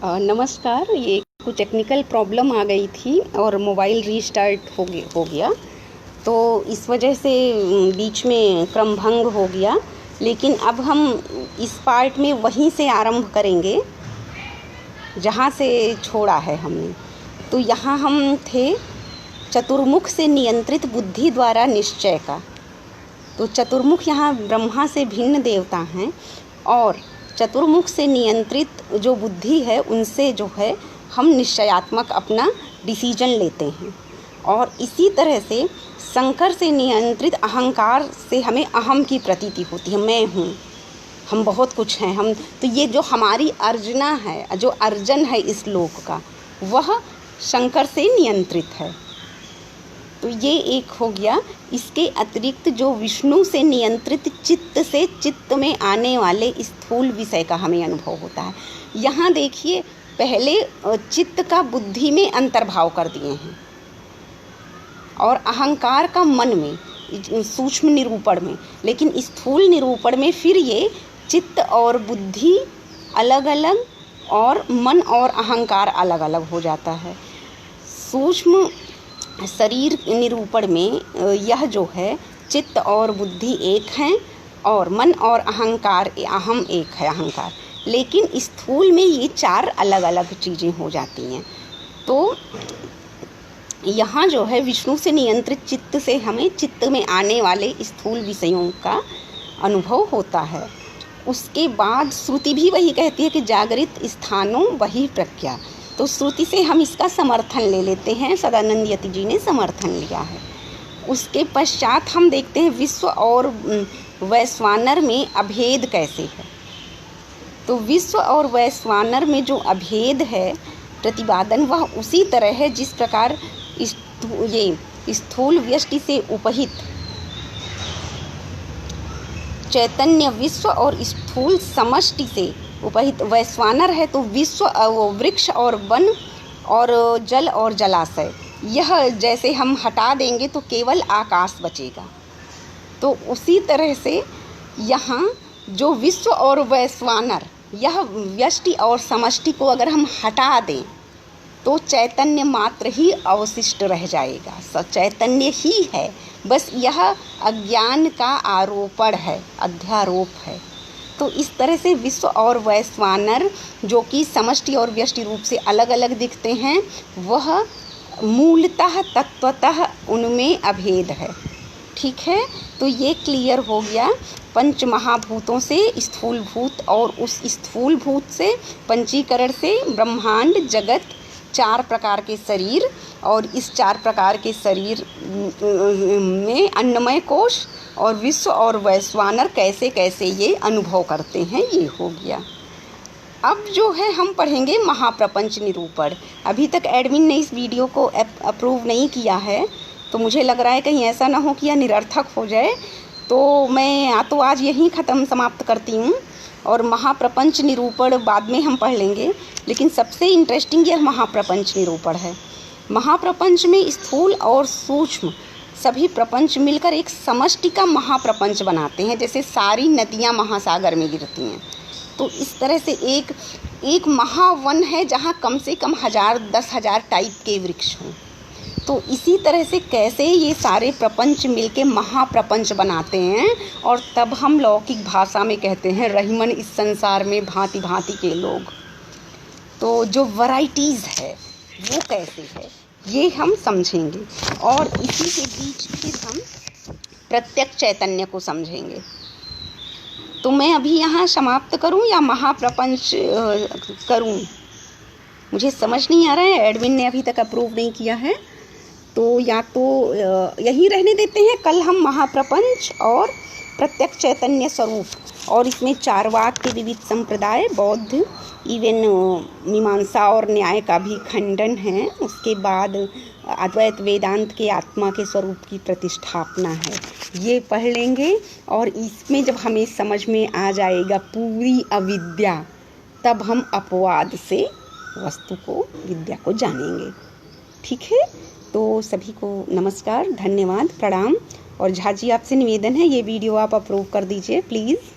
नमस्कार। ये कुछ टेक्निकल प्रॉब्लम आ गई थी और मोबाइल रीस्टार्ट हो गया, तो इस वजह से बीच में क्रमभंग हो गया। लेकिन अब हम इस पार्ट में वहीं से आरंभ करेंगे जहाँ से छोड़ा है हमने। तो यहाँ हम थे चतुर्मुख से नियंत्रित बुद्धि द्वारा निश्चय का। तो चतुर्मुख यहाँ ब्रह्मा से भिन्न देवता हैं और चतुर्मुख से नियंत्रित जो बुद्धि है उनसे जो है हम निश्चयात्मक अपना डिसीजन लेते हैं। और इसी तरह से शंकर से नियंत्रित अहंकार से हमें अहम की प्रतीति होती है, मैं हूँ, हम बहुत कुछ हैं हम। तो ये जो हमारी अर्जना है, जो अर्जन है इस लोक का, वह शंकर से नियंत्रित है। तो ये एक हो गया। इसके अतिरिक्त जो विष्णु से नियंत्रित चित्त से चित्त में आने वाले स्थूल विषय का हमें अनुभव होता है। यहाँ देखिए, पहले चित्त का बुद्धि में अंतर्भाव कर दिए हैं और अहंकार का मन में, सूक्ष्म निरूपण में। लेकिन स्थूल निरूपण में फिर ये चित्त और बुद्धि अलग अलग और मन और अहंकार अलग अलग हो जाता है। सूक्ष्म शरीर निरूपण में यह जो है चित्त और बुद्धि एक हैं और मन और अहंकार, अहम एक है अहंकार। लेकिन स्थूल में ये चार अलग अलग चीज़ें हो जाती हैं। तो यहाँ जो है विष्णु से नियंत्रित चित्त से हमें चित्त में आने वाले स्थूल विषयों का अनुभव होता है। उसके बाद श्रुति भी वही कहती है कि जागृत स्थानों वही प्रज्ञा। तो श्रुति से हम इसका समर्थन ले लेते हैं, सदानंद यति जी ने समर्थन लिया है। उसके पश्चात हम देखते हैं विश्व और वैश्वानर में अभेद कैसे है। तो विश्व और वैश्वानर में जो अभेद है प्रतिपादन, वह उसी तरह है जिस प्रकार ये स्थूल व्यष्टि से उपहित चैतन्य विश्व और स्थूल समष्टि से उपहित वैश्वानर है। तो विश्व वृक्ष और वन और जल और जलाशय, यह जैसे हम हटा देंगे तो केवल आकाश बचेगा। तो उसी तरह से यहाँ जो विश्व और वैश्वानर, यह व्यष्टि और समष्टि को अगर हम हटा दें तो चैतन्य मात्र ही अवशिष्ट रह जाएगा। चैतन्य ही है, बस यह अज्ञान का आरोपण है, अध्यारोप है। तो इस तरह से विश्व और वैश्वानर जो कि समष्टि और व्यष्टि रूप से अलग अलग दिखते हैं, वह मूलतः तत्वतः उनमें अभेद है। ठीक है, तो ये क्लियर हो गया। पंच महाभूतों से स्थूल भूत और उस स्थूल भूत से पंचीकरण से ब्रह्मांड जगत, चार प्रकार के शरीर, और इस चार प्रकार के शरीर में अन्नमय कोश और विश्व और वैश्वानर कैसे कैसे ये अनुभव करते हैं, ये हो गया। अब जो है हम पढ़ेंगे महाप्रपंच निरूपण। अभी तक एडमिन ने इस वीडियो को अप्रूव नहीं किया है, तो मुझे लग रहा है कहीं ऐसा ना हो कि यह निरर्थक हो जाए। तो मैं तो आज यहीं समाप्त करती हूँ और महाप्रपंच निरूपण बाद में हम पढ़ लेंगे। लेकिन सबसे इंटरेस्टिंग यह महाप्रपंच निरूपण है। महाप्रपंच में स्थूल और सूक्ष्म सभी प्रपंच मिलकर एक समष्टि का महाप्रपंच बनाते हैं, जैसे सारी नदियाँ महासागर में गिरती हैं। तो इस तरह से एक महावन है जहाँ कम से कम 1000-10,000 टाइप के वृक्ष हों। तो इसी तरह से कैसे ये सारे प्रपंच मिलके महाप्रपंच बनाते हैं, और तब हम लौकिक भाषा में कहते हैं रहीमन इस संसार में भांति भांति के लोग। तो जो वैरायटीज़ है वो कैसे है, ये हम समझेंगे। और इसी के बीच फिर हम प्रत्यक्ष चैतन्य को समझेंगे। तो मैं अभी यहाँ समाप्त करूँ या महाप्रपंच करूँ, मुझे समझ नहीं आ रहा है। एडमिन ने अभी तक अप्रूव नहीं किया है, तो या तो यही रहने देते हैं। कल हम महाप्रपंच और प्रत्यक्ष चैतन्य स्वरूप, और इसमें चारवाक के विविध संप्रदाय, बौद्ध, इवन मीमांसा और न्याय का भी खंडन है। उसके बाद अद्वैत वेदांत के आत्मा के स्वरूप की प्रतिष्ठापना है, ये पढ़ लेंगे। और इसमें जब हमें समझ में आ जाएगा पूरी अविद्या, तब हम अपवाद से वस्तु को, विद्या को जानेंगे। ठीक है, तो सभी को नमस्कार, धन्यवाद, प्रणाम। और झा जी आपसे निवेदन है, ये वीडियो आप अप्रूव कर दीजिए प्लीज़।